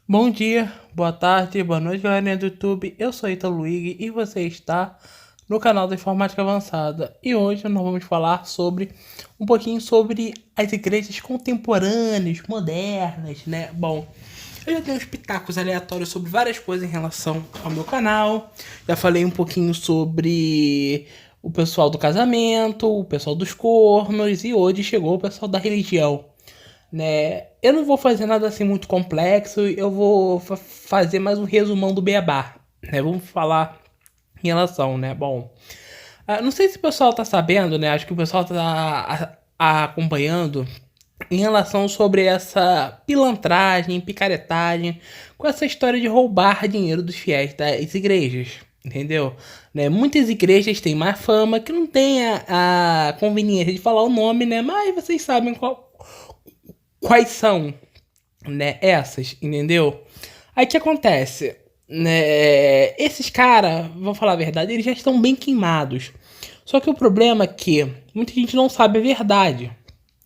Bom dia, boa tarde, boa noite, galerinha do YouTube. Eu sou Ítalo Luigi e você está no canal da Informática Avançada. E hoje nós vamos falar sobre um pouquinho sobre as igrejas contemporâneas, modernas, né? Bom, eu já tenho uns pitacos aleatórios sobre várias coisas em relação ao meu canal. Já falei um pouquinho sobre o pessoal do casamento, o pessoal dos cornos e hoje chegou o pessoal da religião, né? Eu não vou fazer nada assim muito complexo, eu vou fazer mais um resumão do beabá, né? Vamos falar em relação, né? Bom, não sei se o pessoal tá sabendo, né? Acho que o pessoal tá acompanhando em relação sobre essa pilantragem, picaretagem, com essa história de roubar dinheiro dos fiéis das igrejas, entendeu? Né? Muitas igrejas têm má fama, que não tem a conveniência de falar o nome, né? Mas vocês sabem quais são, né, essas, entendeu? Aí o que acontece? Né, esses caras, vou falar a verdade, eles já estão bem queimados. Só que o problema é que muita gente não sabe a verdade,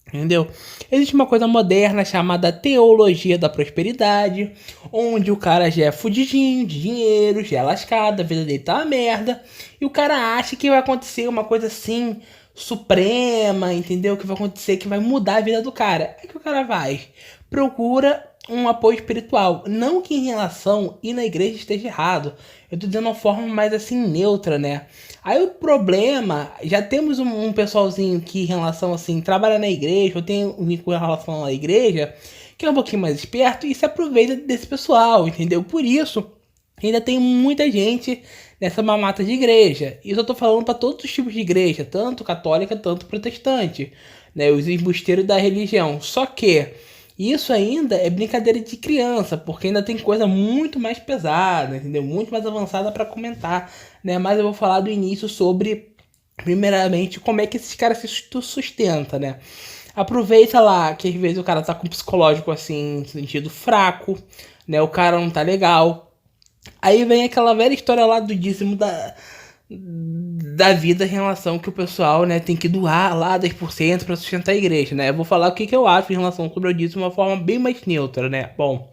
entendeu? Existe uma coisa moderna chamada teologia da prosperidade, onde o cara já é fudidinho de dinheiro, já é lascado, a vida dele tá uma merda, e o cara acha que vai acontecer uma coisa assim, suprema, entendeu? Que vai acontecer, que vai mudar a vida do cara. Aí que o cara vai, procura um apoio espiritual. Não que em relação ir na igreja esteja errado. Eu tô dizendo uma forma mais assim neutra, né? Aí o problema, já temos um pessoalzinho que em relação assim, trabalha na igreja, ou tem um vínculo em relação à igreja, que é um pouquinho mais esperto e se aproveita desse pessoal, entendeu? Por isso, ainda tem muita gente nessa mamata de igreja. Isso eu tô falando para todos os tipos de igreja, tanto católica, tanto protestante, né? Os embusteiros da religião. Só que isso ainda é brincadeira de criança, porque ainda tem coisa muito mais pesada, entendeu? Muito mais avançada para comentar, né? Mas eu vou falar do início sobre, primeiramente, como é que esses caras se sustenta, né? Aproveita lá que às vezes o cara tá com psicológico assim, no sentido fraco, né? O cara não tá legal. Aí vem aquela velha história lá do dízimo da vida em relação que o pessoal, né, tem que doar lá 10% para sustentar a igreja, né? Eu vou falar o que, que eu acho em relação sobre o dízimo de uma forma bem mais neutra, né? Bom,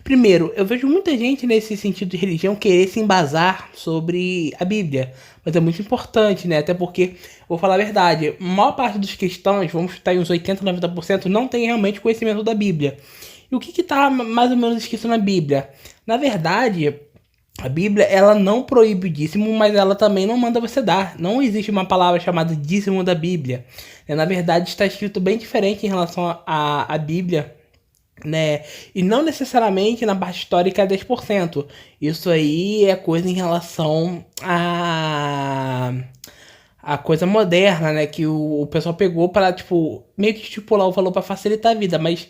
primeiro, eu vejo muita gente nesse sentido de religião querer se embasar sobre a Bíblia, mas é muito importante, né? Até porque, vou falar a verdade, a maior parte dos cristãos, vamos chutar em uns 80, 90%, não tem realmente conhecimento da Bíblia. E o que está mais ou menos escrito na Bíblia? Na verdade, a Bíblia, ela não proíbe o dízimo, mas ela também não manda você dar. Não existe uma palavra chamada dízimo da Bíblia. Na verdade, está escrito bem diferente em relação à Bíblia, né? E não necessariamente na parte histórica é 10%. Isso aí é coisa em relação a coisa moderna, né? Que o pessoal pegou para, tipo, meio que estipular o valor para facilitar a vida, mas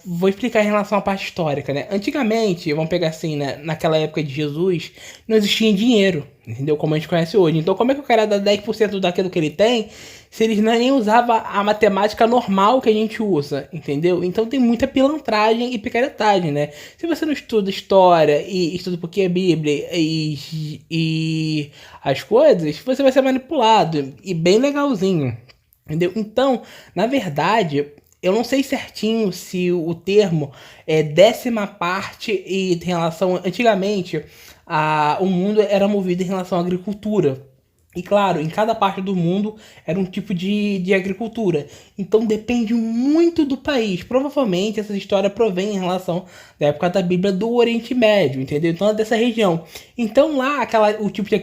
vou explicar em relação à parte histórica, né? Antigamente, vamos pegar assim, né? Naquela época de Jesus, não existia dinheiro, entendeu? Como a gente conhece hoje. Então, como é que o cara dá 10% daquilo que ele tem se eles nem usavam a matemática normal que a gente usa, entendeu? Então, tem muita pilantragem e picaretagem, né? Se você não estuda história e estuda um pouquinho a Bíblia e as coisas, você vai ser manipulado e bem legalzinho, entendeu? Então, na verdade, eu não sei certinho se o termo é décima parte e em relação. Antigamente, o mundo era movido em relação à agricultura. E claro, em cada parte do mundo era um tipo de agricultura. Então depende muito do país. Provavelmente essa história provém em relação da época da Bíblia do Oriente Médio, entendeu? Então é dessa região. Então lá, o tipo de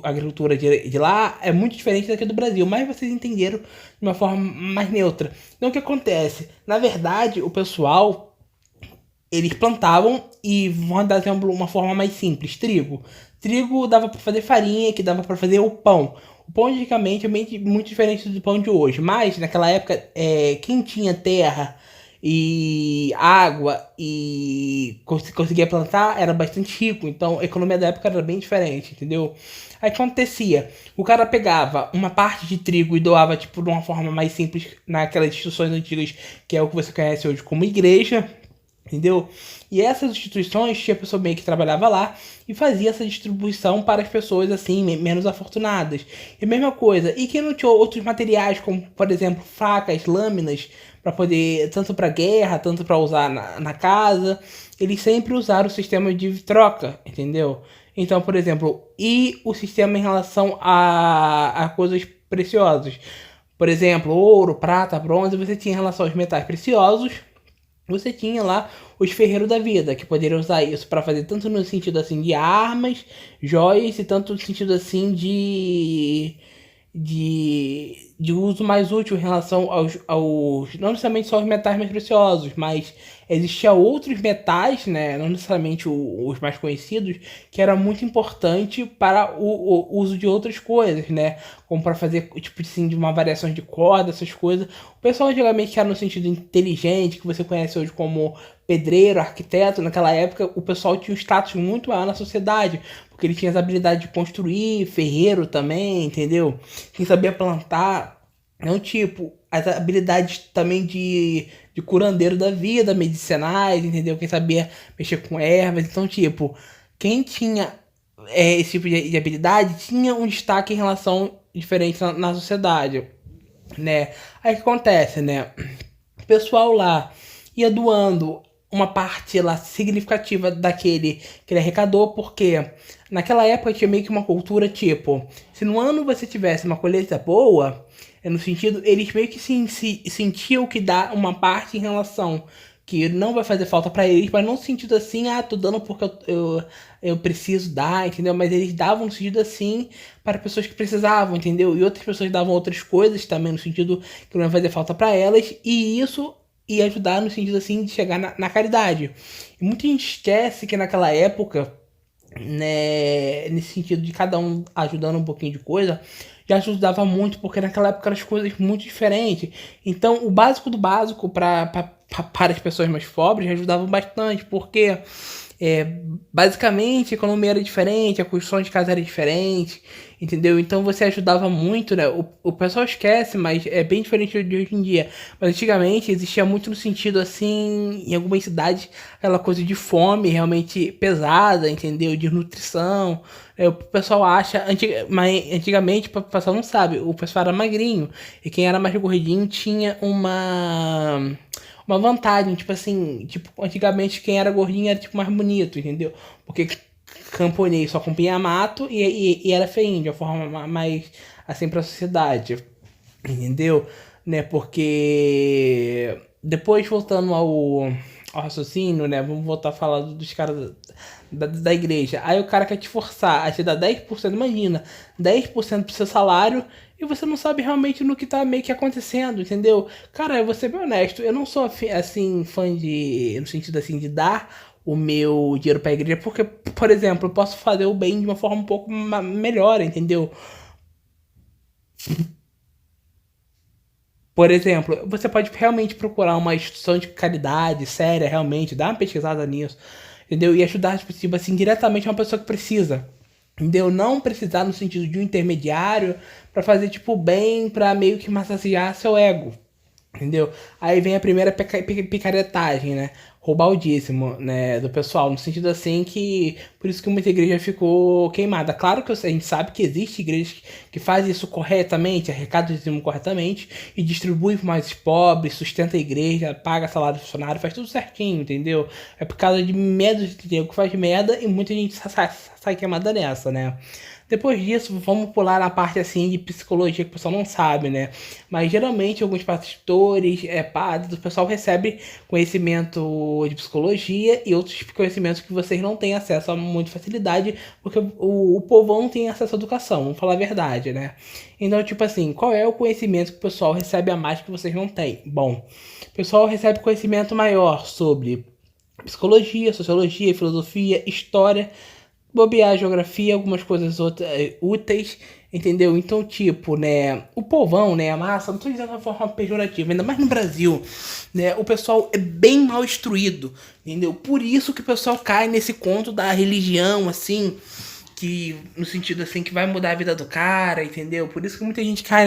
agricultura de lá é muito diferente daqui do Brasil. Mas vocês entenderam de uma forma mais neutra. Então o que acontece? Na verdade, o pessoal eles plantavam e vão dar exemplo uma forma mais simples, trigo. Trigo dava para fazer farinha, que dava para fazer o pão. O pão antigamente é muito diferente do pão de hoje, mas naquela época quem tinha terra e água e conseguia plantar era bastante rico, então a economia da época era bem diferente, entendeu? Aí acontecia, o cara pegava uma parte de trigo e doava tipo de uma forma mais simples naquelas instituições antigas, que é o que você conhece hoje como igreja, entendeu? E essas instituições tinha pessoa bem que trabalhava lá e fazia essa distribuição para as pessoas assim, menos afortunadas. E a mesma coisa, e quem não tinha outros materiais, como por exemplo facas, lâminas, para poder, tanto para guerra, tanto para usar na casa, eles sempre usaram o sistema de troca, entendeu? Então, por exemplo, e o sistema em relação a coisas preciosas? Por exemplo, ouro, prata, bronze, você tinha em relação aos metais preciosos, você tinha lá os ferreiros da vida, que poderiam usar isso para fazer tanto no sentido assim de armas, joias, e tanto no sentido assim de uso mais útil em relação não necessariamente só os metais mais preciosos, mas existia outros metais, né, não necessariamente os mais conhecidos, que era muito importante para o uso de outras coisas, né, como para fazer tipo assim, de uma variação de corda, essas coisas. O pessoal antigamente que era no sentido inteligente, que você conhece hoje como pedreiro, arquiteto, naquela época o pessoal tinha um status muito maior na sociedade, porque ele tinha as habilidades de construir, ferreiro também, entendeu? Quem sabia plantar, não tipo, as habilidades também de curandeiro da vida, medicinais, entendeu? Quem sabia mexer com ervas, então tipo, quem tinha esse tipo de habilidade tinha um destaque em relação diferente na sociedade, né? Aí o que acontece, né? O pessoal lá ia doando uma parte lá significativa daquele que ele arrecadou, porque naquela época tinha meio que uma cultura tipo, se no ano você tivesse uma colheita boa, no sentido, eles meio que sentiam que dá uma parte em relação que não vai fazer falta pra eles, mas não no sentido assim, ah, tô dando porque eu preciso dar, entendeu? Mas eles davam no sentido assim para pessoas que precisavam, entendeu? E outras pessoas davam outras coisas também no sentido que não ia fazer falta pra elas, e isso ia ajudar no sentido assim de chegar na caridade. E muita gente esquece que naquela época, né, nesse sentido de cada um ajudando um pouquinho de coisa, já ajudava muito, porque naquela época eram as coisas muito diferentes. Então, o básico do básico para as pessoas mais pobres ajudavam bastante, porque é, basicamente a economia era diferente, a construção de casa era diferente, entendeu? Então você ajudava muito, né? O pessoal esquece, mas é bem diferente de hoje em dia. Mas antigamente existia muito no sentido assim, em algumas cidades, aquela coisa de fome realmente pesada, entendeu? De nutrição. O pessoal acha, mas antigamente o pessoal não sabe, o pessoal era magrinho, e quem era mais gordinho tinha uma vantagem, tipo assim, tipo, antigamente quem era gordinho era tipo mais bonito, entendeu? Porque camponês só comia mato e era feinho, de uma forma mais assim pra sociedade, entendeu? Né? Porque depois voltando ao raciocínio, né? Vamos voltar a falar dos caras da igreja. Aí o cara quer te forçar a te dar 10%, imagina, 10% do seu salário e você não sabe realmente no que tá meio que acontecendo, entendeu? Cara, eu vou ser bem honesto, eu não sou assim fã de, no sentido assim, de dar o meu dinheiro pra igreja, porque, por exemplo, eu posso fazer o bem de uma forma um pouco melhor, entendeu? Por exemplo, você pode realmente procurar uma instituição de caridade séria, realmente, dar uma pesquisada nisso, entendeu? E ajudar, tipo assim, diretamente uma pessoa que precisa, entendeu? Não precisar no sentido de um intermediário pra fazer, tipo, bem, pra meio que massagear seu ego. Entendeu? Aí vem a primeira picaretagem, né? Roubar o dízimo, né? Do pessoal, no sentido assim que. Por isso que muita igreja ficou queimada. Claro que a gente sabe que existe igrejas que fazem isso corretamente, arrecada o dízimo corretamente e distribui para mais pobres, sustenta a igreja, paga salário do funcionário, faz tudo certinho, entendeu? É por causa de medo de ter que faz merda e muita gente sai queimada nessa, né? Depois disso, vamos pular na parte assim de psicologia que o pessoal não sabe, né? Mas geralmente alguns pastores, padres, o pessoal recebe conhecimento de psicologia e outros conhecimentos que vocês não têm acesso a muita facilidade, porque o povão não tem acesso à educação, vamos falar a verdade, né? Então, tipo assim, qual é o conhecimento que o pessoal recebe a mais que vocês não têm? Bom, o pessoal recebe conhecimento maior sobre psicologia, sociologia, filosofia, história, bobear geografia, algumas coisas outras úteis, entendeu? Então, tipo, né, o povão, né, a massa, não tô dizendo de uma forma pejorativa, ainda mais no Brasil, né, o pessoal é bem mal instruído, entendeu? Por isso que o pessoal cai nesse conto da religião, assim, que no sentido assim que vai mudar a vida do cara, entendeu? Por isso que muita gente cai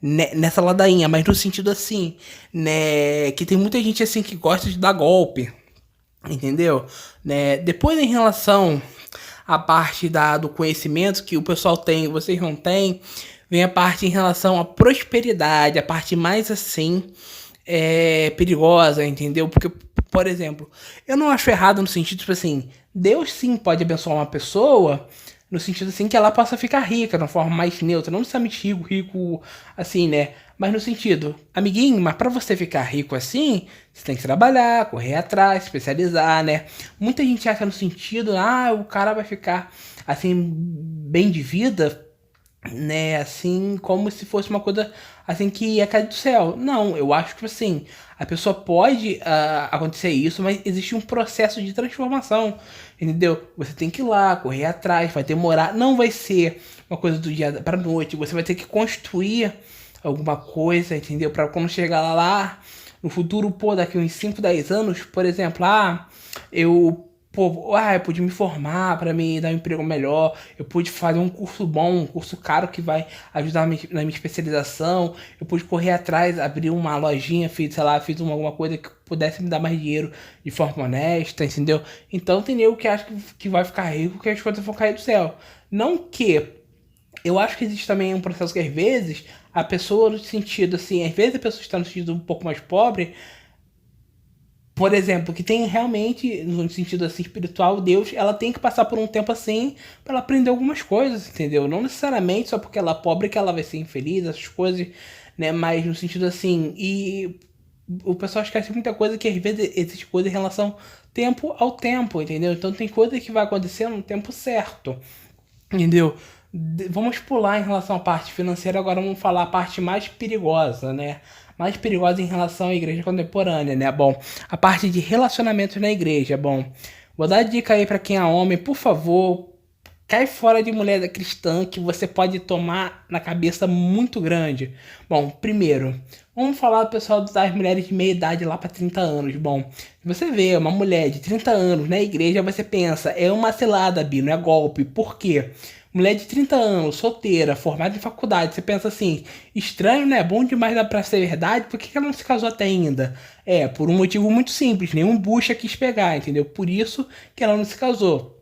nessa ladainha, mas no sentido assim, né, que tem muita gente assim que gosta de dar golpe, entendeu? Né? Depois em relação à parte do conhecimento que o pessoal tem, vocês não têm, vem a parte em relação à prosperidade, a parte mais assim perigosa, entendeu? Porque, por exemplo, eu não acho errado no sentido, tipo assim, Deus sim pode abençoar uma pessoa no sentido assim que ela possa ficar rica, de uma forma mais neutra, não necessariamente rico, rico assim, né? Mas no sentido, amiguinho, mas pra você ficar rico assim, você tem que trabalhar, correr atrás, especializar, né? Muita gente acha no sentido, o cara vai ficar assim, bem de vida, né, assim, como se fosse uma coisa assim que ia cair do céu. Não, eu acho que assim, a pessoa pode acontecer isso, mas existe um processo de transformação, entendeu? Você tem que ir lá, correr atrás, vai demorar, não vai ser uma coisa do dia pra noite, você vai ter que construir alguma coisa, entendeu? Pra quando chegar lá no futuro, pô, daqui uns 5 10 anos, por exemplo, eu eu pude me formar para me dar um emprego melhor, eu pude fazer um curso bom, um curso caro que vai ajudar na minha especialização, eu pude correr atrás, abrir uma lojinha, fiz, sei lá, alguma coisa que pudesse me dar mais dinheiro de forma honesta, entendeu? Então tem nego que acha que vai ficar rico, que as coisas vão cair do céu. Não que eu acho que existe também um processo que às vezes a pessoa no sentido assim, às vezes a pessoa está no sentido um pouco mais pobre, por exemplo, que tem realmente, no sentido assim espiritual, Deus, ela tem que passar por um tempo assim para ela aprender algumas coisas, entendeu? Não necessariamente só porque ela é pobre que ela vai ser infeliz, essas coisas, né? Mas no sentido assim, e o pessoal esquece muita coisa que às vezes existe coisa em relação tempo ao tempo, entendeu? Então tem coisa que vai acontecer no tempo certo. Entendeu? Vamos pular em relação à parte financeira, agora vamos falar a parte mais perigosa, né? Mais perigosa em relação à igreja contemporânea, né? Bom, a parte de relacionamentos na igreja, bom. Vou dar dica aí pra quem é homem, por favor, cai fora de mulher cristã que você pode tomar na cabeça muito grande. Bom, primeiro, vamos falar do pessoal das mulheres de meia idade lá para 30 anos. Bom, se você vê uma mulher de 30 anos na igreja, você pensa, é uma cilada, Bi, não é golpe. Por quê? Mulher de 30 anos, solteira, formada em faculdade, você pensa assim, estranho, né? Bom demais dá pra ser verdade, por que ela não se casou até ainda? É, por um motivo muito simples, nenhum bucha quis pegar, entendeu? Por isso que ela não se casou.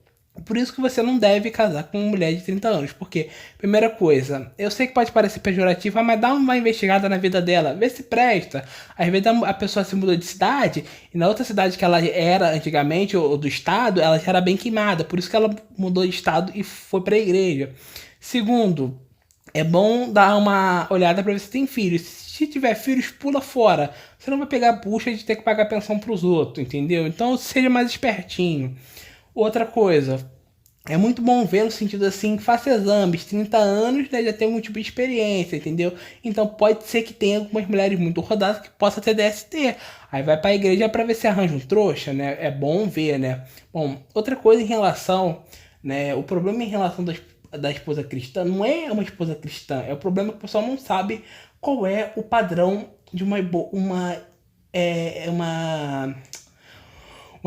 Por isso que você não deve casar com uma mulher de 30 anos. Porque, primeira coisa, eu sei que pode parecer pejorativa, mas dá uma investigada na vida dela, vê se presta. Às vezes a pessoa se mudou de cidade, e na outra cidade que ela era antigamente, ou do estado, ela já era bem queimada. Por isso que ela mudou de estado e foi pra igreja. Segundo, é bom dar uma olhada pra ver se tem filhos. Se tiver filhos, pula fora. Você não vai pegar a bucha de ter que pagar pensão pros outros, entendeu? Então seja mais espertinho. Outra coisa, é muito bom ver no sentido assim, faça exames, 30 anos, né, já tem algum tipo de experiência, entendeu? Então pode ser que tenha algumas mulheres muito rodadas que possa ter DST. Aí vai pra igreja pra ver se arranja um trouxa, né? É bom ver, né? Bom, outra coisa em relação, né, o problema em relação da esposa cristã não é uma esposa cristã, é o problema que o pessoal não sabe qual é o padrão de uma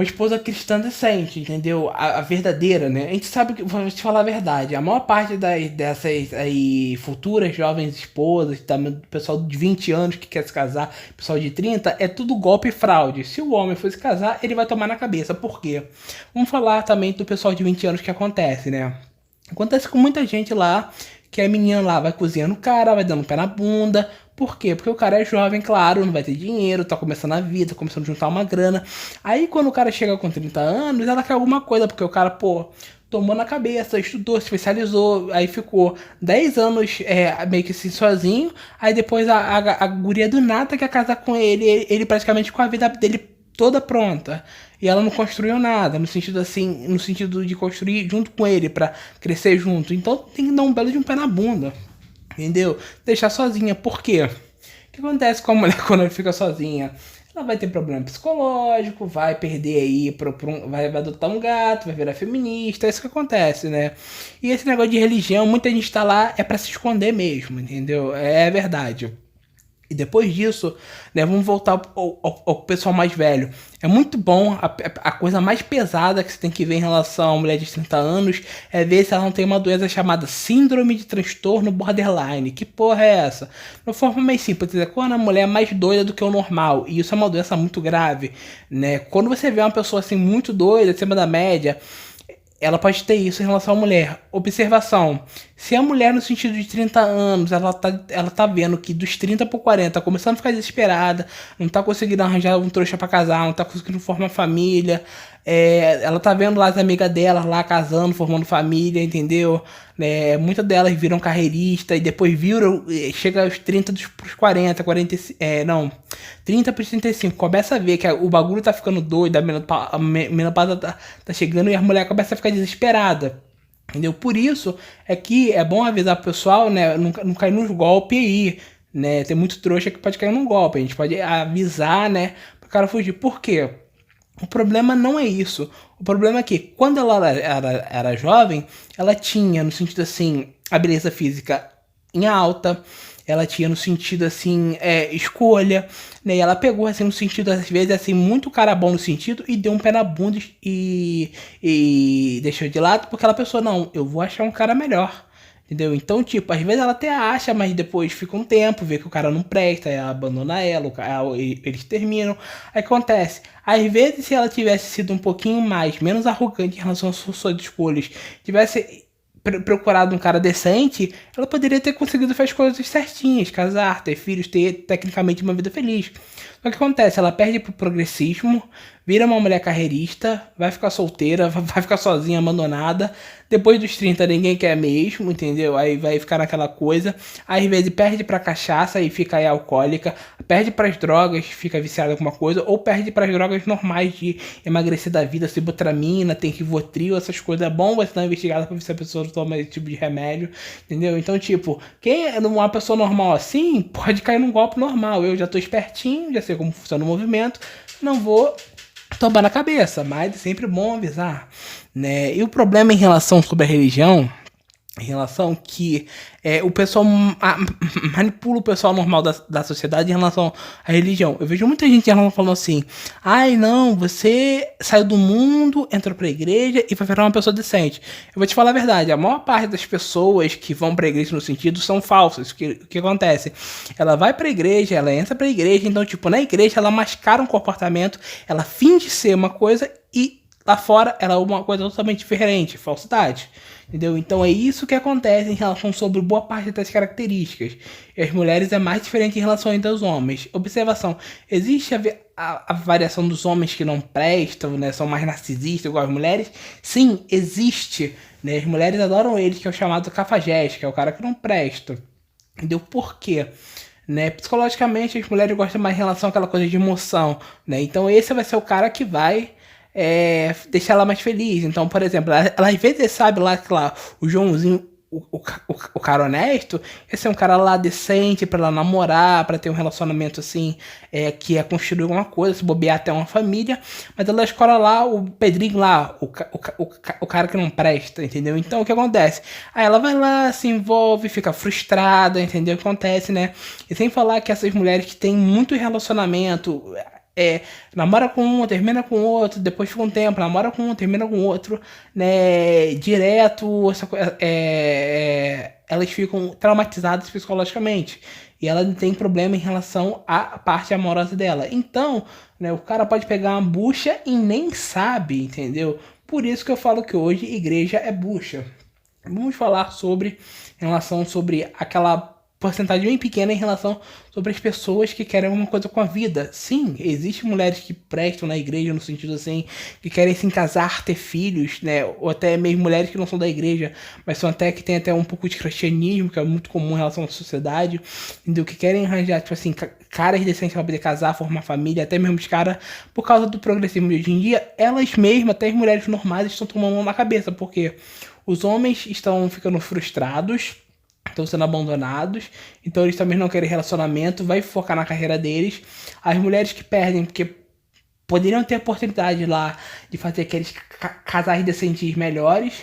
esposa cristã decente, entendeu? A verdadeira, né? A gente sabe que, vou te falar a verdade, a maior parte dessas aí futuras jovens esposas, também do pessoal de 20 anos que quer se casar, pessoal de 30, é tudo golpe e fraude. Se o homem for se casar, ele vai tomar na cabeça. Por quê? Vamos falar também do pessoal de 20 anos que acontece, né? Acontece com muita gente lá, que a menina lá vai cozinhando o cara, vai dando pé na bunda. Por quê? Porque o cara é jovem, claro, não vai ter dinheiro, tá começando a vida, tá começando a juntar uma grana. Aí quando o cara chega com 30 anos, ela quer alguma coisa, porque o cara, pô, tomou na cabeça, estudou, se especializou, aí ficou 10 anos meio que assim sozinho. Aí depois a guria do nada quer casar com ele praticamente com a vida dele toda pronta. E ela não construiu nada, no sentido assim, no sentido de construir junto com ele, pra crescer junto. Então tem que dar um belo de um pé na bunda, entendeu? Deixar sozinha. Por quê? O que acontece com a mulher quando ela fica sozinha? Ela vai ter problema psicológico, vai perder aí, vai adotar um gato, vai virar feminista, é isso que acontece, né? E esse negócio de religião, muita gente tá lá é pra se esconder mesmo, entendeu? É verdade. E depois disso, né, vamos voltar ao pessoal mais velho. É muito bom, a coisa mais pesada que você tem que ver em relação a uma mulher de 30 anos é ver se ela não tem uma doença chamada Síndrome de Transtorno Borderline. Que porra é essa? De uma forma mais simples, é quando a mulher é mais doida do que o normal. E isso é uma doença muito grave, né? Quando você vê uma pessoa assim muito doida, acima da média, ela pode ter isso em relação à mulher. Observação: Se a mulher, no sentido de 30 anos, ela tá vendo que dos 30 por 40 tá começando a ficar desesperada, não tá conseguindo arranjar um trouxa pra casar, não tá conseguindo formar família, ela tá vendo lá as amigas dela lá casando, formando família, entendeu? Muitas delas viram carreirista e depois viram, chega aos 30 pros 40, 40, não, 30 pros 35, começa a ver que o bagulho tá ficando doido, a menopausa tá chegando e a mulher começa a ficar desesperada. Entendeu? Por isso é que é bom avisar pro pessoal, né? Não cair nos golpes aí, né? Tem muito trouxa que pode cair num golpe. A gente pode avisar, né? Pro cara fugir. Por quê? O problema não é isso. O problema é que quando ela era jovem, ela tinha, no sentido assim, a beleza física em alta, ela tinha no sentido assim, escolha, né? E ela pegou assim no sentido, às vezes, assim, muito cara bom no sentido e deu um pé na bunda e deixou de lado, porque ela pensou, não, eu vou achar um cara melhor. Entendeu? Então, tipo, às vezes ela até acha, mas depois fica um tempo, vê que o cara não presta, aí ela abandona ela, eles terminam. Aí acontece, às vezes se ela tivesse sido um pouquinho mais, menos arrogante em relação às suas escolhas, tivesse procurado um cara decente, ela poderia ter conseguido fazer as coisas certinhas, casar, ter filhos, ter tecnicamente uma vida feliz. Só que acontece, ela perde pro progressismo, vira uma mulher carreirista, vai ficar solteira, vai ficar sozinha, abandonada. Depois dos 30 ninguém quer mesmo, entendeu? Aí vai ficar naquela coisa. Aí, às vezes perde pra cachaça e fica aí alcoólica, perde pras drogas, fica viciada em alguma coisa, ou perde pras drogas normais de emagrecer da vida, sibutramina, tem Rivotril, essas coisas. É bom você dar uma investigada pra ver se a pessoa toma esse tipo de remédio, entendeu? Então, tipo, quem é uma pessoa normal assim, pode cair num golpe normal. Eu já tô espertinho, já sei como funciona o movimento, não vou tomar na cabeça, mas é sempre bom avisar, né? E o problema em relação sobre a religião, em relação que o pessoal manipula o pessoal normal da sociedade em relação à religião. Eu vejo muita gente falando assim, ai não, você saiu do mundo, entrou pra igreja e vai virar uma pessoa decente. Eu vou te falar a verdade, a maior parte das pessoas que vão pra igreja no sentido são falsas. O que acontece? Ela vai pra igreja, ela entra pra igreja, então tipo, na igreja ela mascara um comportamento, ela finge ser uma coisa e lá fora ela é uma coisa totalmente diferente, falsidade. Entendeu? Então é isso que acontece em relação sobre boa parte das características. E as mulheres é mais diferente em relação aos homens. Observação, existe a variação dos homens que não prestam, né? São mais narcisistas igual as mulheres? Sim, existe. Né? As mulheres adoram eles, que é o chamado cafajeste, que é o cara que não presta. Entendeu? Por quê? Né? Psicologicamente as mulheres gostam mais em relação àquela coisa de emoção. Né? Então esse vai ser o cara que vai deixar ela mais feliz. Então, por exemplo, ela às vezes sabe lá que lá, o Joãozinho, o cara honesto, esse é um cara lá decente pra ela namorar, pra ter um relacionamento assim, que é construir alguma coisa, se bobear até uma família, mas ela escolhe lá o Pedrinho lá, o cara que não presta, entendeu? Então o que acontece? Aí ela vai lá, se envolve, fica frustrada, entendeu? O que acontece, né? E sem falar que essas mulheres que têm muito relacionamento, namora com um, termina com outro, depois fica um tempo, namora com um, termina com outro, né? Direto, elas ficam traumatizadas psicologicamente. E ela não tem problema em relação à parte amorosa dela. Então, né, o cara pode pegar uma bucha e nem sabe, entendeu? Por isso que eu falo que hoje igreja é bucha. Vamos falar sobre, em relação sobre aquela porcentagem bem pequena em relação sobre as pessoas que querem alguma coisa com a vida. Sim, existem mulheres que prestam na igreja no sentido assim, que querem se casar, ter filhos, né? Ou até mesmo mulheres que não são da igreja, mas são até que tem até um pouco de cristianismo, que é muito comum em relação à sociedade, entendeu? Que querem arranjar, tipo assim, caras decentes para poder casar, formar família, até mesmo os caras, por causa do progressismo de hoje em dia, elas mesmas, até as mulheres normais, estão tomando mão na cabeça, porque os homens estão ficando frustrados, estão sendo abandonados, então eles também não querem relacionamento, vai focar na carreira deles. As mulheres que perdem, porque poderiam ter a oportunidade lá de fazer aqueles casais decentes melhores,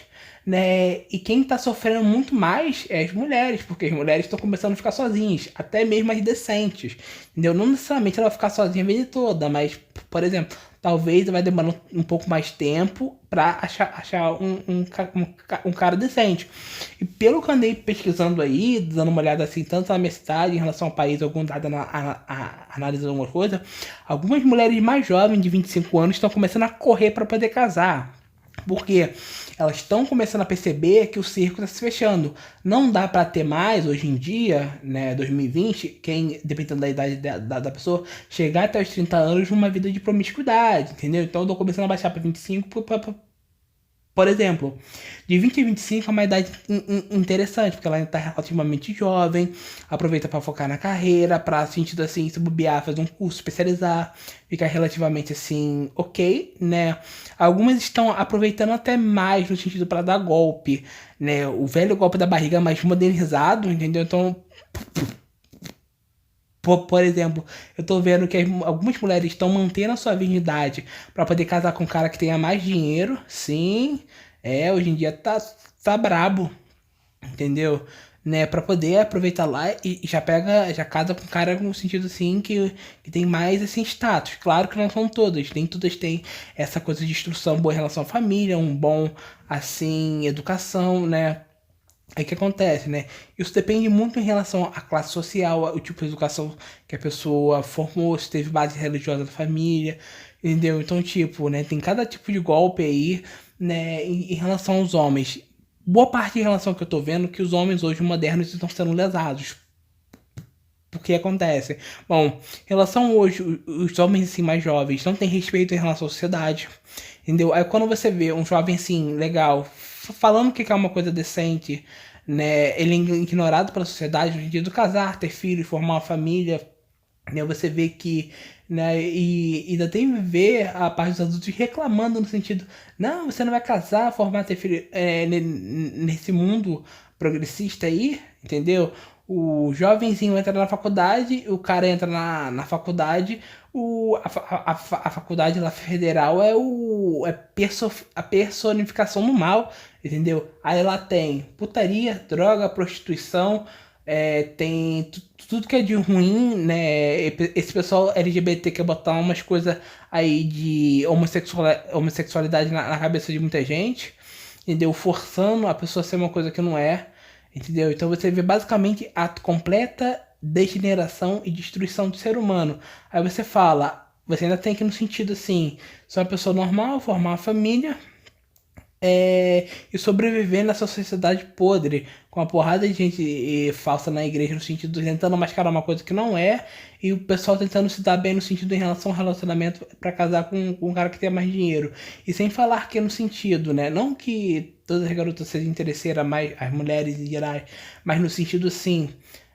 né? E quem tá sofrendo muito mais é as mulheres, porque as mulheres estão começando a ficar sozinhas, até mesmo as decentes, entendeu? Não necessariamente ela vai ficar sozinha a vida toda, mas, por exemplo, talvez vai demorar um pouco mais tempo pra achar um cara decente. E pelo que eu andei pesquisando aí, dando uma olhada assim, tanto na minha cidade, em relação ao país, algum dado analisando alguma coisa, algumas mulheres mais jovens, de 25 anos, estão começando a correr para poder casar. Porque elas estão começando a perceber que o circo está se fechando. Não dá para ter mais, hoje em dia, né, 2020, quem, dependendo da idade da pessoa, chegar até os 30 anos numa vida de promiscuidade, entendeu? Então eu tô começando a baixar para 25 por exemplo, de 20 a 25 é uma idade interessante, porque ela ainda está relativamente jovem, aproveita para focar na carreira, para sentido assim, se bobear, fazer um curso, especializar, ficar relativamente assim, ok, né? Algumas estão aproveitando até mais no sentido para dar golpe, né? O velho golpe da barriga mais modernizado, entendeu? Então, por exemplo, eu tô vendo que algumas mulheres estão mantendo a sua virgindade para poder casar com um cara que tenha mais dinheiro. Sim, hoje em dia tá brabo, entendeu? Né, para poder aproveitar lá e já pega, já casa com um cara no sentido assim que tem mais assim status. Claro que não são todas, nem todas têm essa coisa de instrução boa em relação à família, um bom assim educação, né? Aí o que acontece, né? Isso depende muito em relação à classe social, ao tipo de educação que a pessoa formou, se teve base religiosa da família, entendeu? Então, tipo, né? Tem cada tipo de golpe aí, né? Em relação aos homens. Boa parte em relação ao que eu tô vendo, que os homens hoje modernos estão sendo lesados. O que acontece? Bom, em relação hoje, os homens assim mais jovens não têm respeito em relação à sociedade, entendeu? Aí quando você vê um jovem assim, legal, falando que é uma coisa decente, né? Ele é ignorado pela sociedade no sentido de casar, ter filhos, formar uma família, né? Você vê que, né? E ainda tem que ver a parte dos adultos reclamando no sentido, não, você não vai casar, formar, ter filho nesse mundo progressista aí, entendeu? O jovenzinho entra na faculdade, o cara entra na faculdade, a faculdade lá federal a personificação do mal, entendeu? Aí lá tem putaria, droga, prostituição, tem tudo que é de ruim, né? Esse pessoal LGBT quer botar umas coisas aí de homossexualidade na cabeça de muita gente, entendeu? Forçando a pessoa a ser uma coisa que não é, entendeu? Então você vê basicamente a completa degeneração e destruição do ser humano. Aí você fala, você ainda tem que no sentido assim, ser uma pessoa normal, formar uma família, e sobreviver nessa sociedade podre, com uma porrada de gente falsa na igreja, no sentido de tentando mascarar uma coisa que não é, e o pessoal tentando se dar bem no sentido em relação ao relacionamento para casar com um cara que tem mais dinheiro. E sem falar que é no sentido, né? Não que todas as garotas sejam interesseiras, mais as mulheres em geral, mas no sentido assim.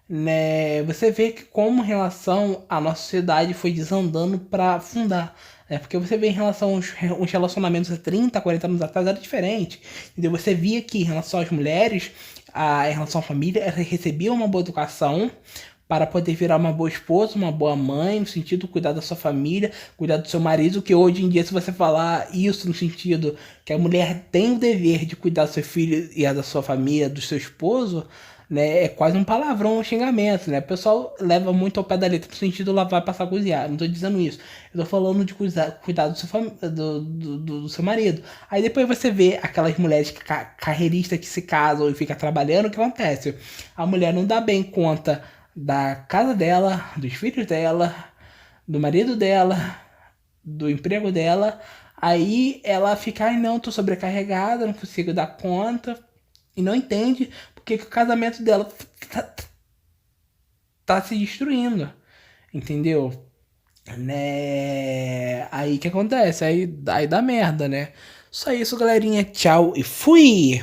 Né, você vê que como em relação à nossa sociedade foi desandando para afundar. Porque você vê em relação aos relacionamentos há 30, 40 anos atrás era diferente. Entendeu? Você via que em relação às mulheres, em relação à família, elas recebiam uma boa educação para poder virar uma boa esposa, uma boa mãe, no sentido de cuidar da sua família, cuidar do seu marido, que hoje em dia, se você falar isso no sentido que a mulher tem o dever de cuidar do seu filho e a da sua família, do seu esposo, né, é quase um palavrão, um xingamento, né? O pessoal leva muito ao pé da letra no sentido de lavar e passar a cozinhar. Não tô dizendo isso. Eu tô falando de cuidar do seu, do seu marido. Aí depois você vê aquelas mulheres carreiristas que se casam e ficam trabalhando, o que acontece? A mulher não dá bem conta da casa dela, dos filhos dela, do marido dela, do emprego dela. Aí ela fica, ai não, tô sobrecarregada, não consigo dar conta. E não entende porque que o casamento dela tá, tá se destruindo. Entendeu? Né? Aí que acontece? Aí dá merda, né? Só isso, galerinha. Tchau e fui!